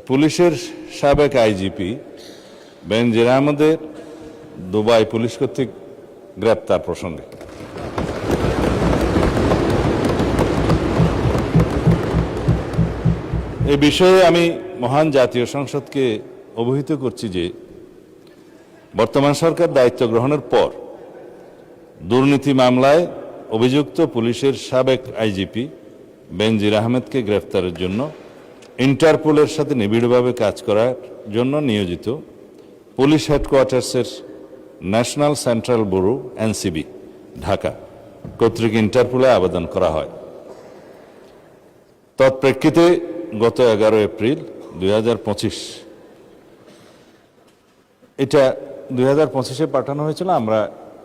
পুলিশের সাবেক আইজিপি বেনজির আহমেদের দুবাই পুলিশ কর্তৃক গ্রেপ্তার প্রসঙ্গে এ বিষয়ে আমি মহান জাতীয় সংসদকে অবহিত করছি যে বর্তমান সরকার দায়িত্ব গ্রহণের পর দুর্নীতি মামলায় অভিযুক্ত পুলিশের সাবেক আইজিপি বেনজির আহমেদকে গ্রেফতারের জন্য ইন্টারপোলের সাথে নিবিড়ভাবে কাজ করার জন্য নিয়োজিত পুলিশ হেডকোয়ার্টার্সের national central bureau NCB Dhaka কর্তৃক ইন্টারপোলে আবেদন করা হয়। তৎপ্রেক্ষিতে গত 11 এপ্রিল 2025 এটা 2025-এ পাঠানো হয়েছিল, আমরা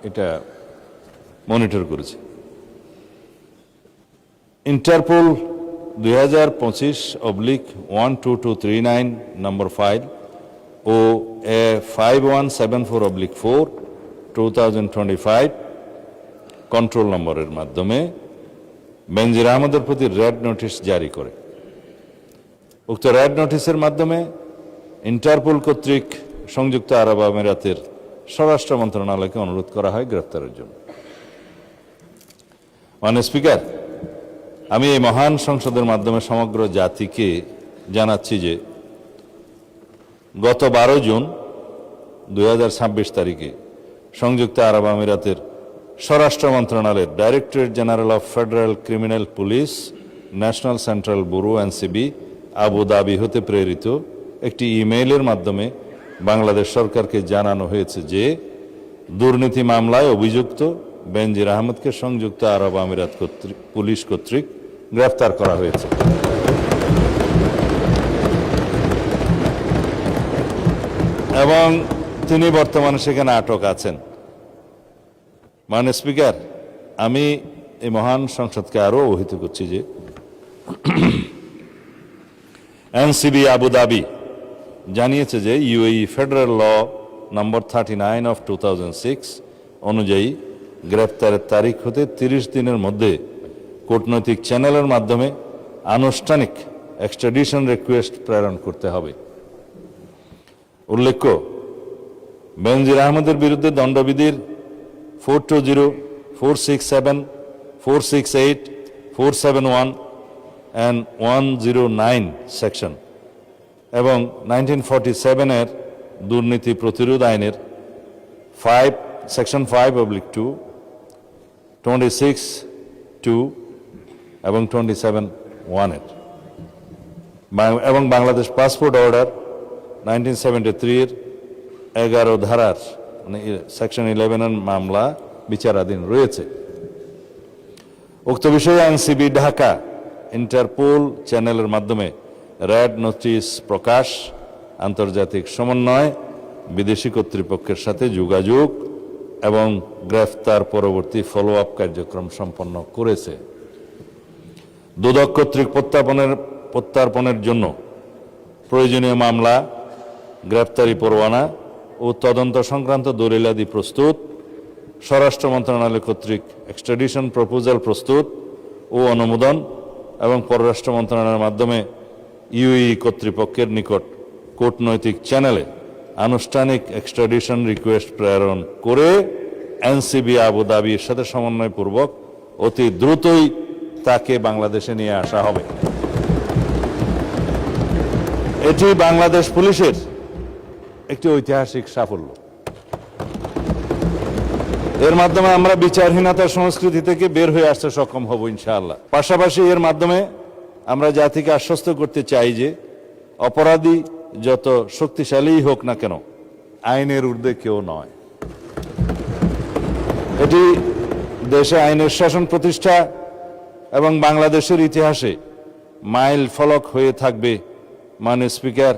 এটা মনিটর করেছি। ইন্টারপোল 2025/12239 নম্বর ফাইল ও 5174/4 2025 কন্ট্রোল নম্বরের মাধ্যমে বেনজির আহমেদের প্রতি রেড নোটিশ জারি করে। উক্ত রেড নোটিশের মাধ্যমে ইন্টারপোল কর্তৃক সংযুক্ত আরব আমিরাতের স্বরাষ্ট্র মন্ত্রণালয়কে অনুরোধ করা হয় গ্রেফতারের জন্য। মাননীয় স্পিকার, আমি এই মহান সংসদের মাধ্যমে সমগ্র জাতিকে জানাচ্ছি যে গত 12 জুন 2026 তারিখে সংযুক্ত আরব আমিরাতের স্বরাষ্ট্র মন্ত্রণালয়ের directorate general of federal criminal police national central bureau NCB Abu Dhabi হতে প্রেরিত একটি ইমেইলের মাধ্যমে বাংলাদেশ সরকারকে জানানো হয়েছে যে দুর্নীতি মামলায় অভিযুক্ত বেনজির আহমেদকে সংযুক্ত আরব আমিরাত পুলিশ কর্তৃক গ্রেফতার করা হয়েছে। এবং তিনি বর্তমানে সেখানে আটক আছেন। মাননীয় স্পিকার, আমি এই মহান সংসদকে আরো অবহিত করছি যে এনসিবি আবুধাবি জানিয়েছে যে UAE federal law number 39 of 2006 অনুযায়ী গ্রেফতারের তারিখ হতে 30 দিনের মধ্যে কূটনৈতিক চ্যানেলের মাধ্যমে আনুষ্ঠানিক এক্সট্রাডিশন রিকোয়েস্ট প্রেরণ করতে হবে। উল্লেখ্য, বেনজির আহমেদের বিরুদ্ধে দণ্ডবিধির 420, 467, 468, 471 and 109 সেকশন এবং 1947-এর দুর্নীতি প্রতিরোধ আইনের সেকশন 5/2, 26(2) এবং 27(1) এবং বাংলাদেশ পাসপোর্ট অর্ডার 1973-এর 11 ধারার মানে সেকশন 11-এর মামলা বিচারাধীন রয়েছে। উক্ত বিষয়ে এনসিবি ঢাকা ইন্টারপোল চ্যানেলের মাধ্যমে রেড নোটিশ প্রকাশ, আন্তর্জাতিক সমন্বয়, বিদেশি কর্তৃপক্ষের সাথে যোগাযোগ এবং গ্রেফতার পরবর্তী ফলো আপ কার্যক্রম সম্পন্ন করেছে। দুদক কর্তৃক প্রত্যার্পণের জন্য প্রয়োজনীয় মামলা, গ্রেফতারি পরোয়ানা ও তদন্ত সংক্রান্ত দলিলাদি প্রস্তুত, স্বরাষ্ট্র মন্ত্রণালয় কর্তৃক এক্সট্রাডিশন প্রপোজাল প্রস্তুত ও অনুমোদন এবং পররাষ্ট্র মন্ত্রণালয়ের মাধ্যমে ইউএই কর্তৃপক্ষের নিকট কূটনৈতিক চ্যানেলে আনুষ্ঠানিক এক্সট্রাডিশন রিকোয়েস্ট প্রেরণ করে এনসিবি আবুধাবির সাথে সমন্বয়পূর্বক অতি দ্রুতই তাকে বাংলাদেশে নিয়ে আসা হবে। এটি বাংলাদেশ পুলিশের একটি ঐতিহাসিক সাফল্য। এর মাধ্যমে আমরা বিচারহীনতার সংস্কৃতি থেকে বের হয়ে আসতে সক্ষম হব ইনশাআল্লাহ। পাশাপাশি এর মাধ্যমে আমরা জাতিকে আশ্বস্ত করতে চাই যে অপরাধী যত শক্তিশালী হোক না কেন, আইনের ঊর্ধ্বে কেউ নয়। এটি দেশে আইনের শাসন প্রতিষ্ঠা এবং বাংলাদেশের ইতিহাসে মাইল ফলক হয়ে থাকবে। মাননীয় স্পিকার,